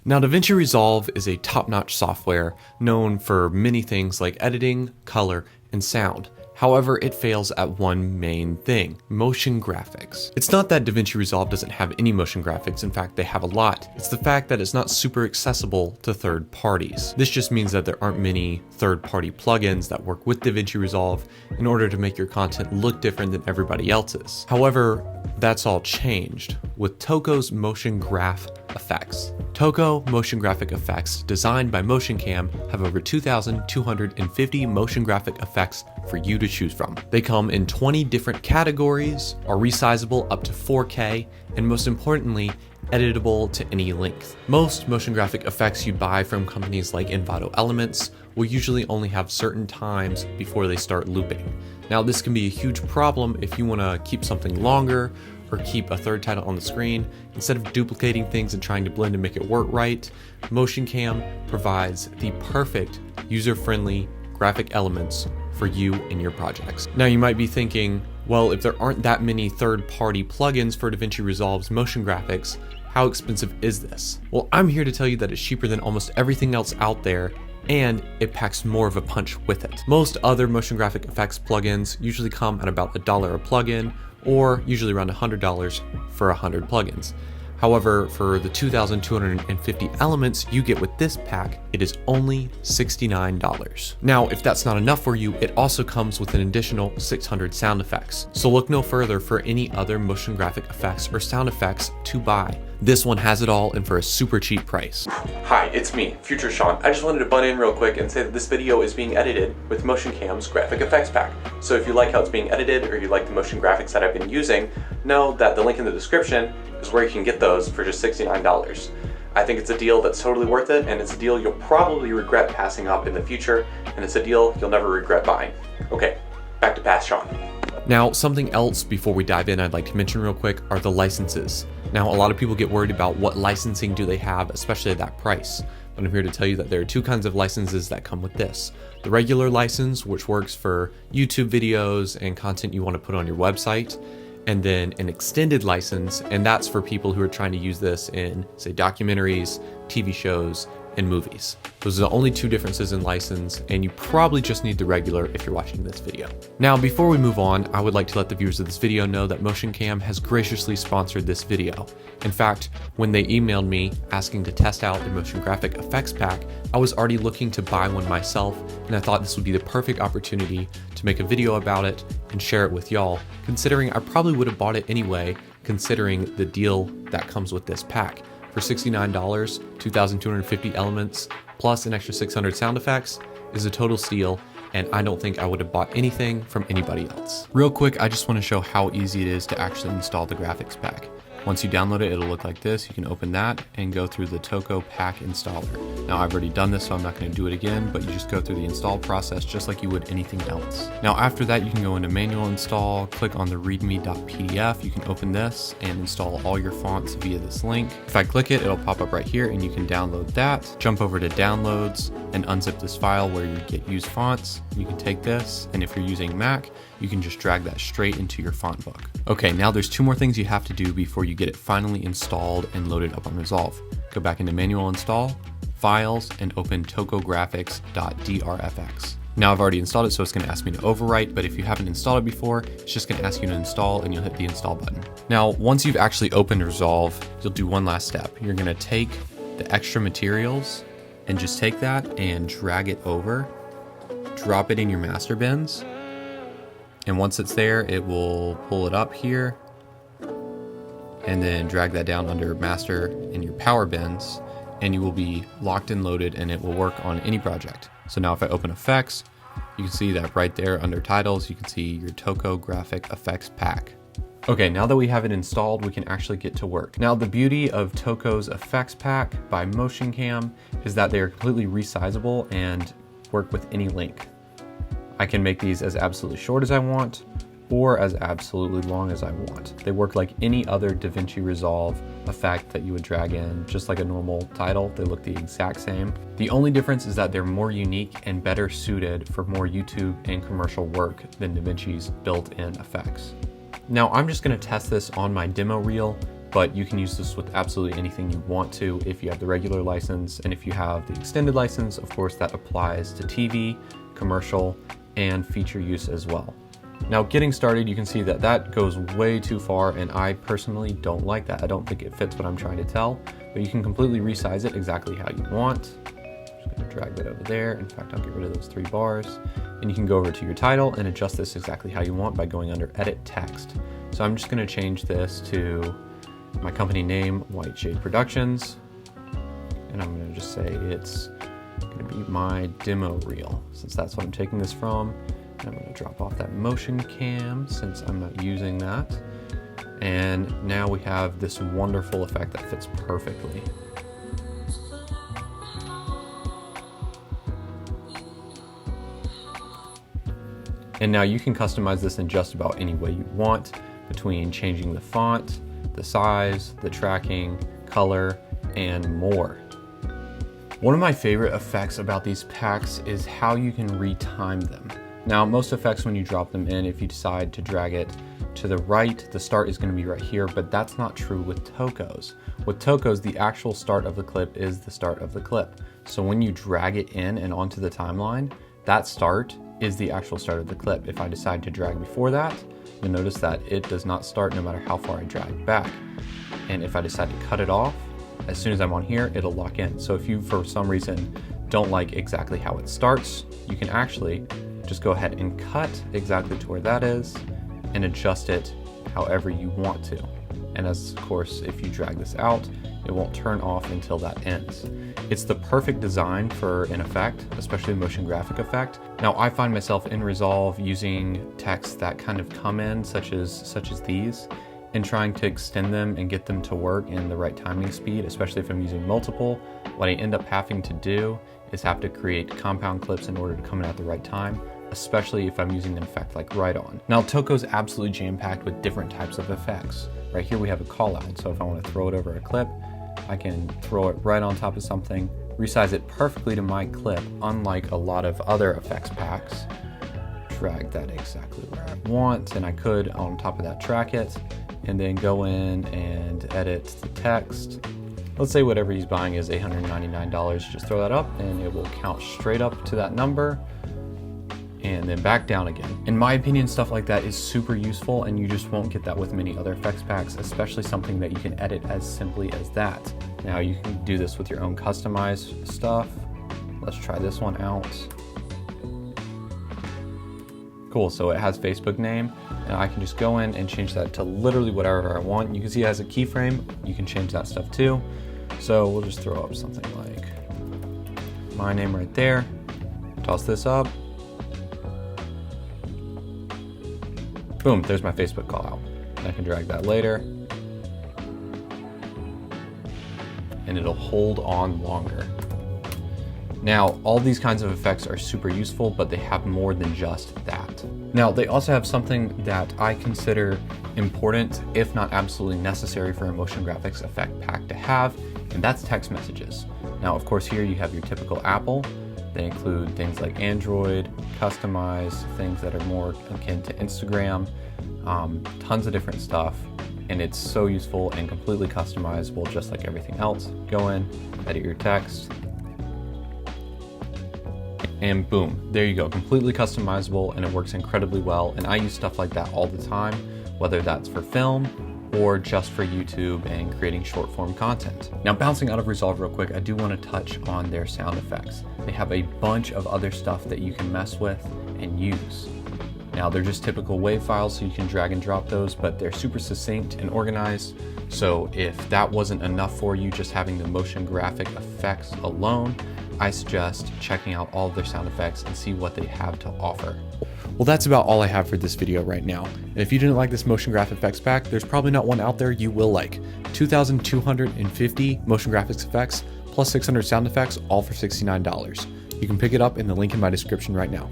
Now, DaVinci Resolve is a top-notch software known for many things like editing, color, and sound. However, it fails at one main thing: motion graphics. It's not that DaVinci Resolve doesn't have any motion graphics, in fact they have a lot. It's the fact that it's not super accessible to third parties. This just means that there aren't many third-party plugins that work with DaVinci Resolve in order to make your content look different than everybody else's. However, that's all changed with Toko's motion graph effects. Toko motion graphic effects, designed by MotionCam, have over 2,250 motion graphic effects for you to choose from. They come in 20 different categories, are resizable up to 4K, and most importantly, editable to any length. Most motion graphic effects you buy from companies like Envato Elements will usually only have certain times before they start looping. Now, this can be a huge problem if you want to keep something longer or keep a third title on the screen. Instead of duplicating things and trying to blend and make it work right, MotionCam provides the perfect user-friendly graphic elements for you and your projects. Now, you might be thinking, well, if there aren't that many third-party plugins for DaVinci Resolve's motion graphics, how expensive is this? Well, I'm here to tell you that it's cheaper than almost everything else out there, and it packs more of a punch with it. Most other motion graphic effects plugins usually come at about $1 a plugin, or usually around $100 for 100 plugins. However, for the 2,250 elements you get with this pack, it is only $69. Now, if that's not enough for you, it also comes with an additional 600 sound effects. So look no further for any other motion graphic effects or sound effects to buy. This one has it all and for a super cheap price. Hi, it's me, Future Sean. I just wanted to butt in real quick and say that this video is being edited with MotionCam's graphic effects pack. So if you like how it's being edited or you like the motion graphics that I've been using, know that the link in the description is where you can get those for just $69. I think it's a deal that's totally worth it, and it's a deal you'll probably regret passing up in the future, and it's a deal you'll never regret buying. Okay, back to Past Sean. Now, something else before we dive in I'd like to mention real quick are the licenses. Now, a lot of people get worried about what licensing do they have, especially at that price. But I'm here to tell you that there are two kinds of licenses that come with this. The regular license, which works for YouTube videos and content you want to put on your website, and then an extended license, and that's for people who are trying to use this in, say, documentaries, TV shows, and movies. Those are the only two differences in license, and you probably just need the regular if you're watching this video. Now, before we move on, I would like to let the viewers of this video know that MotionCam has graciously sponsored this video. In fact, when they emailed me asking to test out their motion graphic effects pack, I was already looking to buy one myself, and I thought this would be the perfect opportunity to make a video about it and share it with y'all, considering I probably would have bought it anyway, considering the deal that comes with this pack. For $69, 2,250 elements, plus an extra 600 sound effects is a total steal, and I don't think I would have bought anything from anybody else. Real quick, I just want to show how easy it is to actually install the graphics pack. Once you download it, it'll look like this. You can open that and go through the Toko pack installer. Now, I've already done this, so I'm not going to do it again, but you just go through the install process just like you would anything else. Now, after that, you can go into manual install, click on the readme.pdf. You can open this and install all your fonts via this link. If I click it, it'll pop up right here and you can download that. Jump over to downloads and unzip this file where you get used fonts. You can take this, and if you're using Mac, you can just drag that straight into your font book. Okay, now there's two more things you have to do before you get it finally installed and loaded up on Resolve. Go back into manual install, files, and open tokographics.drfx. Now I've already installed it, so it's going to ask me to overwrite, but if you haven't installed it before, it's just going to ask you to install and you'll hit the install button. Now, once you've actually opened Resolve, you'll do one last step. You're going to take the extra materials and just take that and drag it over, drop it in your master bins. And once it's there, it will pull it up here and then drag that down under master in your power bins, and you will be locked and loaded and it will work on any project. So now if I open effects, you can see that right there under titles, you can see your Toko graphic effects pack. Okay, now that we have it installed, we can actually get to work. Now, the beauty of Toko's effects pack by MotionCam is that they are completely resizable and work with any length. I can make these as absolutely short as I want or as absolutely long as I want. They work like any other DaVinci Resolve effect that you would drag in, just like a normal title. They look the exact same. The only difference is that they're more unique and better suited for more YouTube and commercial work than DaVinci's built-in effects. Now, I'm just gonna test this on my demo reel but you can use this with absolutely anything you want to if you have the regular license, and if you have the extended license, of course, that applies to TV, commercial, and feature use as well. Now, getting started, you can see that that goes way too far, and I personally don't like that. I don't think it fits what I'm trying to tell, but you can completely resize it exactly how you want. Just gonna drag that over there. In fact, I'll get rid of those 3 bars, and you can go over to your title and adjust this exactly how you want by going under Edit Text. So I'm just gonna change this to my company name, White Shade Productions, and I'm gonna just say it's gonna be my demo reel, since that's what I'm taking this from. And I'm gonna drop off that motion cam since I'm not using that. And now we have this wonderful effect that fits perfectly. And now you can customize this in just about any way you want, between changing the font, the size, the tracking, color, and more. One of my favorite effects about these packs is how you can retime them. Now, most effects, when you drop them in, if you decide to drag it to the right, the start is going to be right here, but that's not true with Tokos. With Tokos, the actual start of the clip is the start of the clip. So when you drag it in and onto the timeline, that start is the actual start of the clip. If I decide to drag before that, you'll notice that it does not start no matter how far I drag back. And if I decide to cut it off, as soon as I'm on here, it'll lock in. So if you, for some reason, don't like exactly how it starts, you can actually just go ahead and cut exactly to where that is and adjust it however you want to. And as, of course, if you drag this out, it won't turn off until that ends. It's the perfect design for an effect, especially a motion graphic effect. Now, I find myself in Resolve using texts that kind of come in, such as these, and trying to extend them and get them to work in the right timing speed, especially if I'm using multiple. What I end up having to do is have to create compound clips in order to come in at the right time, especially if I'm using an effect like Right On. Now, Toko is absolutely jam-packed with different types of effects. Right here we have a call out, so if I want to throw it over a clip, I can throw it right on top of something, resize it perfectly to my clip, unlike a lot of other effects packs. Drag that exactly where I want, and I could, on top of that, track it, and then go in and edit the text. Let's say whatever he's buying is $899, just throw that up and it will count straight up to that number and then back down again. In my opinion, stuff like that is super useful, and you just won't get that with many other effects packs, especially something that you can edit as simply as that. Now you can do this with your own customized stuff. Let's try this one out. Cool, so it has Facebook name, and I can just go in and change that to literally whatever I want. You can see it has a keyframe. You can change that stuff too. So we'll just throw up something like my name right there. Toss this up. Boom, there's my Facebook call out. And I can drag that later. And it'll hold on longer. Now, all these kinds of effects are super useful, but they have more than just that. Now, they also have something that I consider important, if not absolutely necessary for a motion graphics effect pack to have, and that's text messages. Now, of course, here you have your typical Apple. They include things like Android, customize, things that are more akin to Instagram, tons of different stuff, and it's so useful and completely customizable just like everything else. Go in, edit your text, and boom, there you go, completely customizable, and it works incredibly well, and I use stuff like that all the time, whether that's for film or just for YouTube and creating short form content. Now, bouncing out of Resolve real quick, I do want to touch on their sound effects. They have a bunch of other stuff that you can mess with and use. Now, they're just typical WAV files, so you can drag and drop those, but they're super succinct and organized. So if that wasn't enough for you, just having the motion graphic effects alone, I suggest checking out all of their sound effects and see what they have to offer. Well, that's about all I have for this video right now. And if you didn't like this motion graphic effects pack, there's probably not one out there you will like. 2,250 motion graphics effects plus 600 sound effects, all for $69. You can pick it up in the link in my description right now.